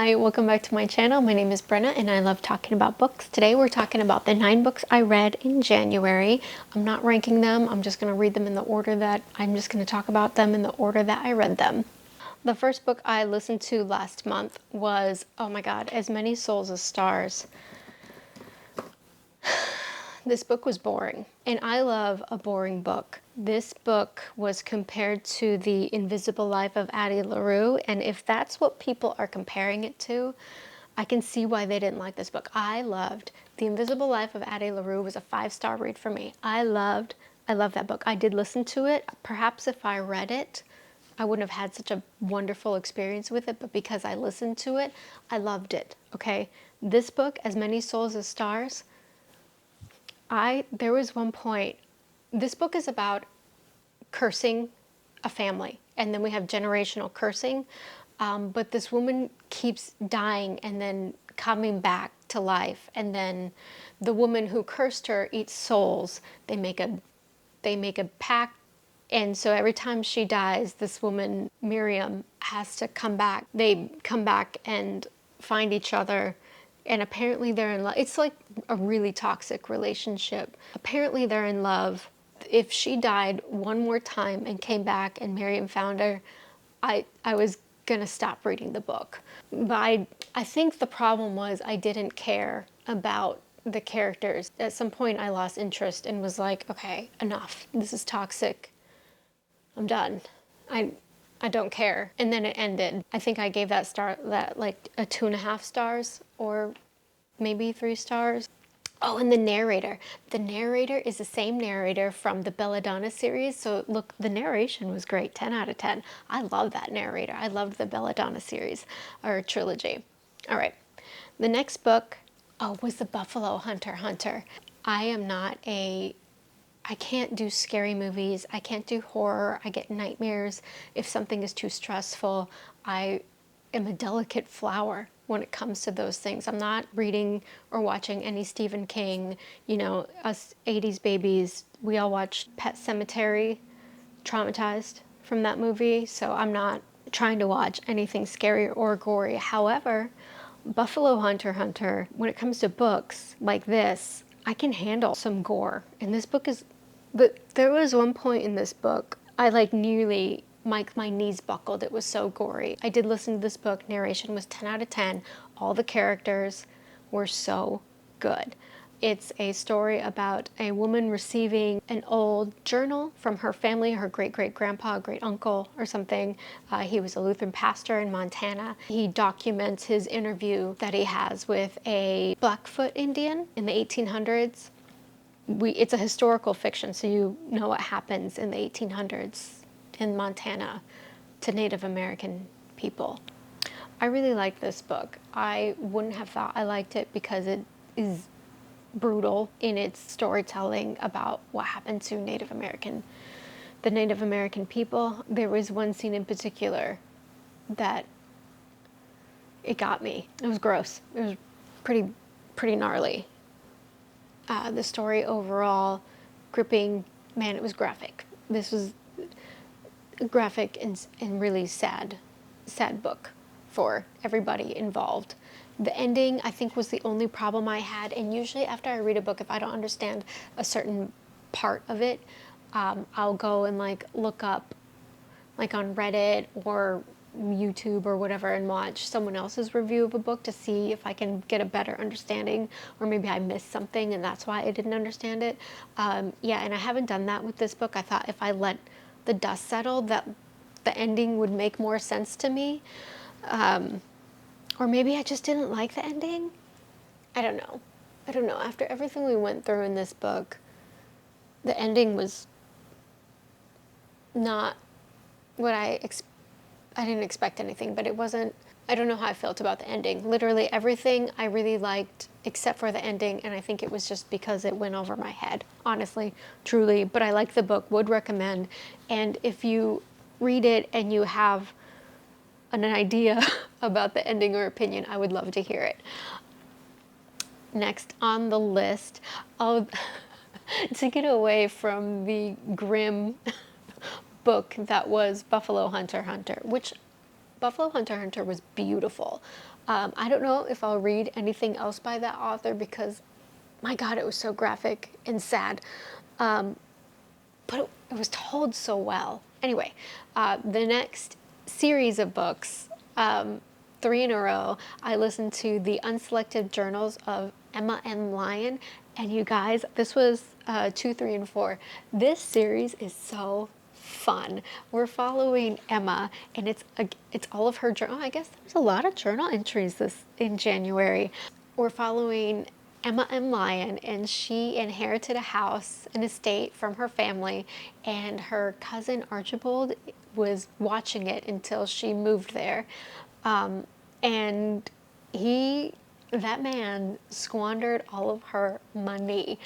Hi, welcome back to my channel. My name is Brenna and I love talking about books. Today we're talking about the 9 books I read in January. I'm not ranking them. I'm just going to read them in the order that I'm just going to talk about them in the order that I read them. The first book I listened to last month was, oh my god, As Many Souls as Stars. This book was boring, and I love a boring book. This book was compared to The Invisible Life of Addie LaRue, and if that's what people are comparing it to, I can see why they didn't like this book. I loved The Invisible Life of Addie LaRue. Was a 5-star read for me. I loved that book. I did listen to it. Perhaps if I read it, I wouldn't have had such a wonderful experience with it, but because I listened to it, I loved it, okay? This book, As Many Souls as Stars, there was one point, this book is about cursing a family, and then we have generational cursing, but this woman keeps dying and then coming back to life, and then the woman who cursed her eats souls. They make a pact, and so every time she dies, this woman, Miriam, has to come back. They come back and find each other. And apparently they're in love. It's like a really toxic relationship. Apparently they're in love. If she died one more time and came back and Miriam found her, I was gonna stop reading the book. But I think the problem was I didn't care about the characters. At some point I lost interest and was like, okay, enough. This is toxic. I'm done. I don't care. And then it ended. I think I gave that like a 2.5 stars or maybe 3 stars. Oh, and the narrator. The narrator is the same narrator from the Belladonna series. So look, the narration was great, 10 out of 10. I love that narrator. I loved the Belladonna series or trilogy. All right. The next book, was the Buffalo Hunter. I can't do scary movies. I can't do horror. I get nightmares if something is too stressful. I am a delicate flower when it comes to those things. I'm not reading or watching any Stephen King. You know, us 80s babies, we all watched Pet Sematary, traumatized from that movie. So I'm not trying to watch anything scary or gory. However, Buffalo Hunter, when it comes to books like this, I can handle some gore. And this book is, but there was one point in this book, I like nearly, my knees buckled. It was so gory. I did listen to this book. Narration was 10 out of 10. All the characters were so good. It's a story about a woman receiving an old journal from her family, her great-great-grandpa, great-uncle or something. He was a Lutheran pastor in Montana. He documents his interview that he has with a Blackfoot Indian in the 1800s. It's a historical fiction, so you know what happens in the 1800s in Montana to Native American people. I really like this book. I wouldn't have thought I liked it because it is brutal in its storytelling about what happened to the Native American people. There was one scene in particular that it got me. It was gross. It was pretty gnarly. The story overall, gripping, man, it was graphic. This was a graphic and really sad book for everybody involved. The ending, I think, was the only problem I had, and usually after I read a book, if I don't understand a certain part of it, I'll go and like look up like on Reddit or YouTube or whatever and watch someone else's review of a book to see if I can get a better understanding, or maybe I missed something and that's why I didn't understand it. Yeah, and I haven't done that with this book. I thought if I let the dust settle, that the ending would make more sense to me. Or maybe I just didn't like the ending. I don't know. After everything we went through in this book, the ending was not what I didn't expect anything, but it wasn't, I don't know how I felt about the ending. Literally everything I really liked except for the ending, and I think it was just because it went over my head, honestly, truly. But I like the book, would recommend. And if you read it and you have an idea about the ending or opinion, I would love to hear it. Next on the list, to get away from the grim book that was Buffalo Hunter, which Buffalo Hunter was beautiful. I don't know if I'll read anything else by that author because, my God, it was so graphic and sad. But it was told so well. Anyway, the next series of books, 3 in a row, I listened to the Unselected Journals of Emma M. Lyon. And you guys, this was 2, 3, and 4. This series is so fun. We're following Emma, and it's all of her journal. I guess there's a lot of journal entries this in January. We're following Emma M. Lyon, and she inherited a house, an estate from her family, and her cousin Archibald was watching it until she moved there. And that man squandered all of her money.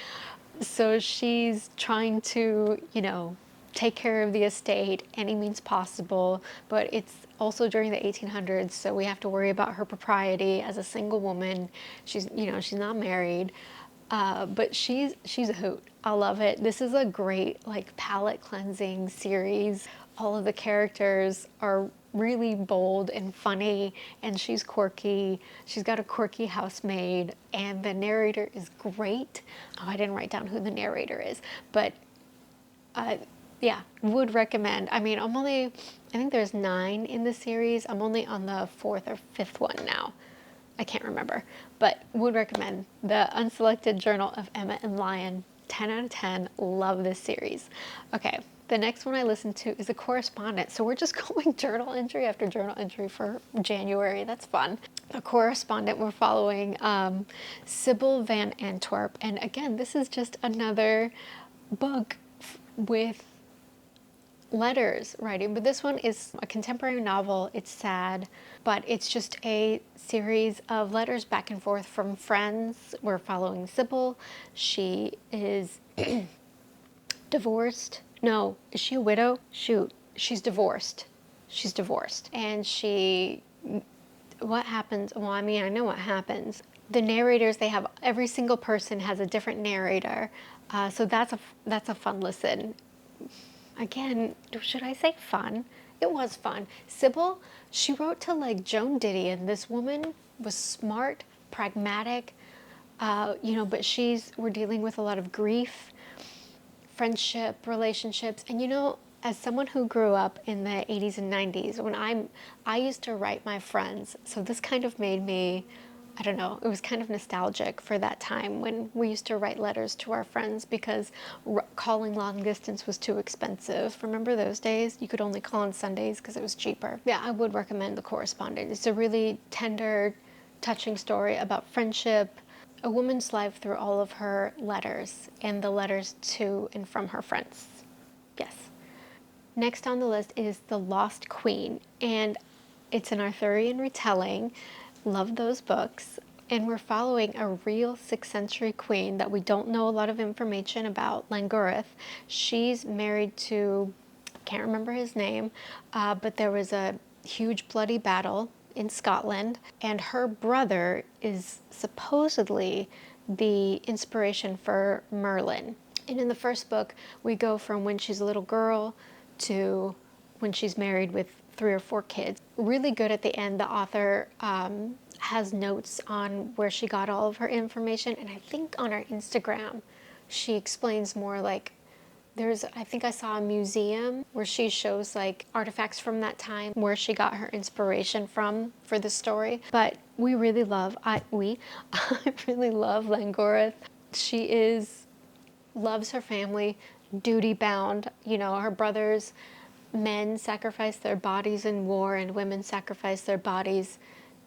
So she's trying to, take care of the estate any means possible, but it's also during the 1800s, so we have to worry about her propriety as a single woman. She's not married, but she's a hoot. I love it. This is a great palate cleansing series. All of the characters are really bold and funny, and she's quirky. She's got a quirky housemaid, and the narrator is great. Oh, I didn't write down who the narrator is, but yeah, would recommend. I mean, I think there's 9 in the series. I'm only on the 4th or 5th one now. I can't remember, but would recommend the Unselected Journal of Emma and Lyon. 10 out of 10. Love this series. Okay, the next one I listened to is a Correspondent. So we're just going journal entry after journal entry for January. That's fun. A Correspondent, we're following Sybil Van Antwerp. And again, this is just another book with letters writing, but this one is a contemporary novel. It's sad, but it's just a series of letters back and forth from friends. We're following Sybil. She is divorced. No, is she a widow? Shoot, she's divorced. And what happens? Well, I mean, I know what happens. The narrators, every single person has a different narrator. So that's a fun listen. Again, should I say fun? It was fun. Sybil, she wrote to Joan Didion. This woman was smart, pragmatic, but we're dealing with a lot of grief, friendship, relationships. And as someone who grew up in the 80s and 90s, I used to write my friends. So this kind of made me, I don't know, it was kind of nostalgic for that time when we used to write letters to our friends because calling long distance was too expensive. Remember those days? You could only call on Sundays because it was cheaper. Yeah, I would recommend The Correspondent. It's a really tender, touching story about friendship, a woman's life through all of her letters and the letters to and from her friends. Yes. Next on the list is The Lost Queen, and it's an Arthurian retelling. Love those books. And we're following a real 6th century queen that we don't know a lot of information about, Langurith. She's married to, I can't remember his name, but there was a huge bloody battle in Scotland, and her brother is supposedly the inspiration for Merlin. And in the first book, we go from when she's a little girl to when she's married with 3 or 4 kids. Really good at the end. The author has notes on where she got all of her information, and I think on her Instagram she explains more. I think I saw a museum where she shows artifacts from that time where she got her inspiration from for the story. But I really love Langorith. She loves her family, duty bound. Her brothers, men sacrifice their bodies in war and women sacrifice their bodies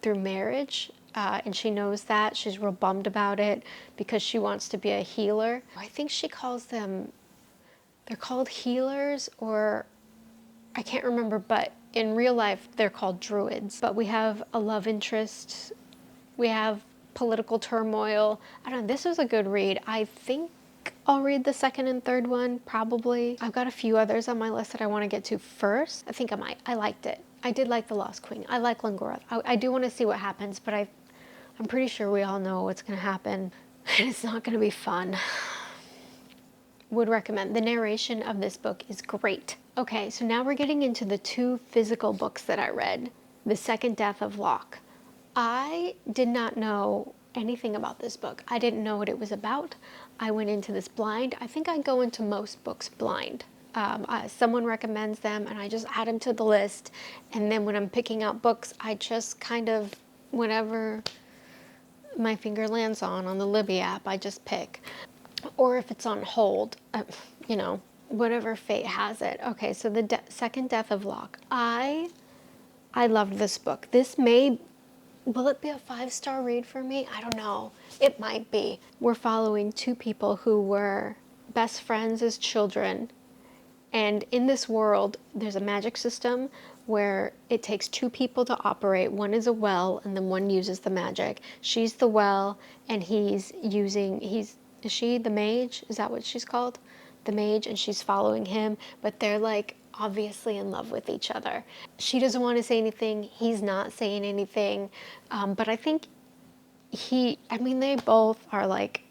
through marriage, and she knows that. She's real bummed about it because she wants to be a healer. I think she calls them, they're called healers, or I can't remember, but in real life they're called druids. But we have a love interest, we have political turmoil. I don't know, this was a good read. I think I'll read the 2nd and 3rd one, probably. I've got a few others on my list that I want to get to first. I think I might. I liked it. I did like The Lost Queen. I like Langorith. I do want to see what happens, but I'm pretty sure we all know what's going to happen, and it's not going to be fun. Would recommend. The narration of this book is great. Okay, so now we're getting into the 2 physical books that I read. The Second Death of Locke. I did not know anything about this book. I didn't know what it was about. I went into this blind. I think I go into most books blind. Someone recommends them and I just add them to the list. And then when I'm picking out books, I just kind of, whenever my finger lands on the Libby app, I just pick. Or if it's on hold, you know, whatever fate has it. Okay, so the second death of Locke. I loved this book. Will it be a 5-star read for me? I don't know. It might be. We're following two people who were best friends as children. And in this world, there's a magic system where it takes two people to operate. One is a well, and then one uses the magic. She's the well, and is she the mage? Is that what she's called? The mage, and she's following him, but they're like obviously in love with each other. She doesn't want to say anything. He's not saying anything. But I think they both are like,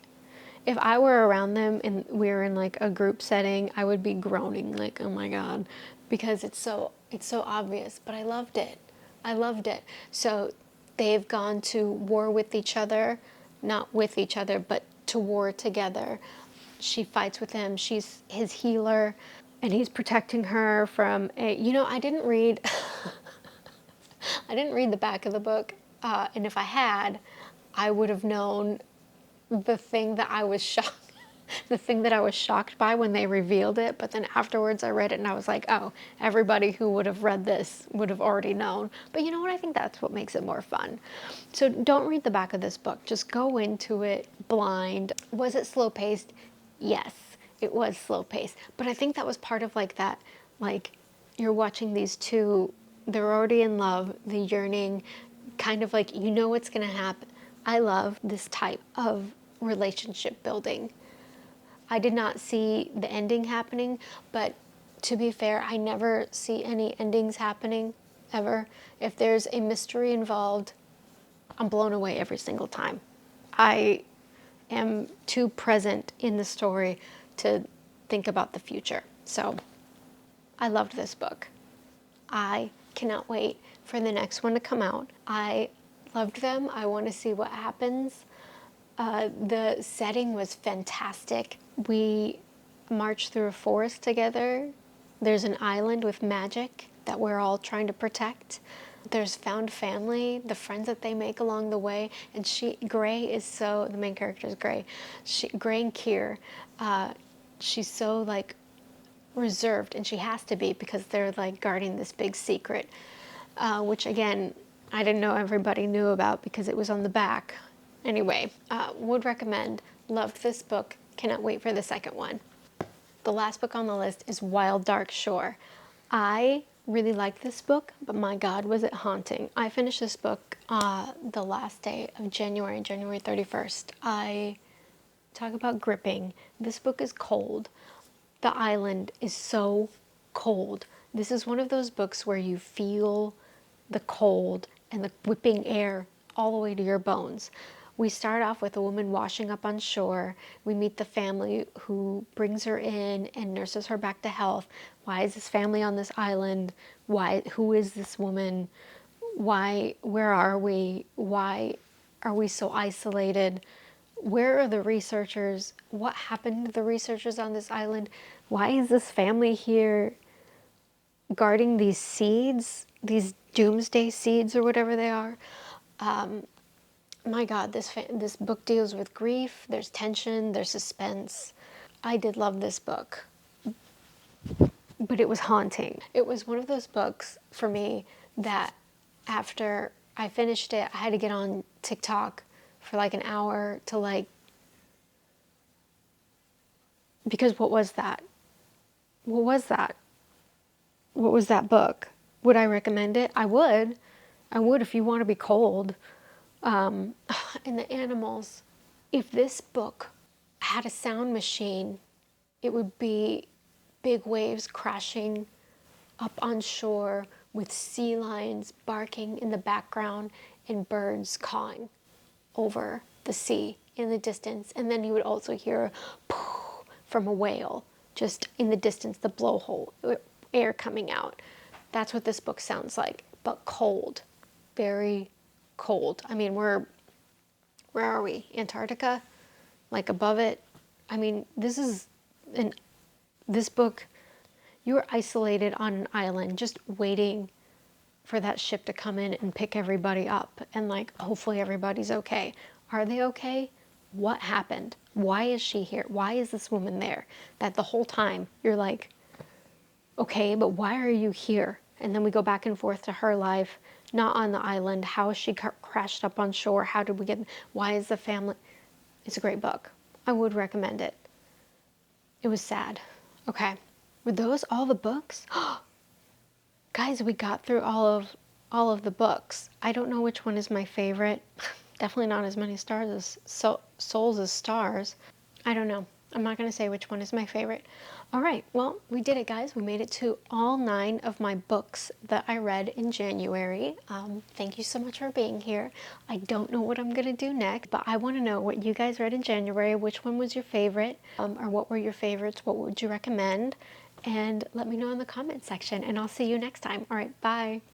if I were around them and we were in like a group setting, I would be groaning like, oh my God, because it's so obvious, but I loved it. I loved it. So they've gone to war with each other, not with each other, but to war together. She fights with him. She's his healer and he's protecting her from I didn't read, I didn't read the back of the book. And if I had, I would have known the thing that I was shocked by when they revealed it, but then afterwards I read it and I was like, oh, everybody who would have read this would have already known. But you know what? I think that's what makes it more fun. So don't read the back of this book. Just go into it blind. Was it slow paced? Yes, it was slow paced. But I think that was part of like that, like you're watching these two, they're already in love, the yearning, kind of like, you know what's going to happen. I love this type of relationship building. I did not see the ending happening, but to be fair, I never see any endings happening, ever. If there's a mystery involved, I'm blown away every single time. I am too present in the story to think about the future. So I loved this book. I cannot wait for the next one to come out. I loved them. I want to see what happens. The setting was fantastic. We marched through a forest together. There's an island with magic that we're all trying to protect. There's found family, the friends that they make along the way. And the main character is Gray. Gray and Kier, she's so like reserved, and she has to be because they're like guarding this big secret, which again, I didn't know everybody knew about because it was on the back. Anyway, would recommend, loved this book, cannot wait for the second one. The last book on the list is Wild Dark Shore. I really liked this book, but my God, was it haunting. I finished this book the last day of January 31st. I talk about gripping. This book is cold. The island is so cold. This is one of those books where you feel the cold and the whipping air all the way to your bones. We start off with a woman washing up on shore. We meet the family who brings her in and nurses her back to health. Why is this family on this island? Who is this woman? Where are we? Why are we so isolated? Where are the researchers? What happened to the researchers on this island? Why is this family here guarding these seeds, these doomsday seeds or whatever they are? My God, this book deals with grief. There's tension, there's suspense. I did love this book, but it was haunting. It was one of those books for me that after I finished it, I had to get on TikTok for like an hour to because what was that? What was that? What was that book? Would I recommend it? I would if you want to be cold. And the animals. If this book had a sound machine, it would be big waves crashing up on shore with sea lions barking in the background and birds cawing over the sea in the distance. And then you would also hear a poof from a whale just in the distance, the blowhole, air coming out. That's what this book sounds like, but cold, very cold. I mean, where are we? Antarctica? Like above it? I mean, this book, you were isolated on an island just waiting for that ship to come in and pick everybody up, and like hopefully everybody's okay. Are they okay? What happened? Why is she here? Why is this woman there? That the whole time you're like, okay, but why are you here? And then we go back and forth to her life, not on the island. How is she crashed up on shore? How did we get, why is the family? It's a great book. I would recommend it. It was sad. Okay. Were those all the books? Guys, we got through all of the books. I don't know which one is my favorite. Definitely not as many stars as souls as stars. I don't know. I'm not going to say which one is my favorite. All right, well, we did it, guys. We made it to all 9 of my books that I read in January. Thank you so much for being here. I don't know what I'm going to do next, but I want to know what you guys read in January. Which one was your favorite? Or what were your favorites? What would you recommend? And let me know in the comment section, and I'll see you next time. All right, bye.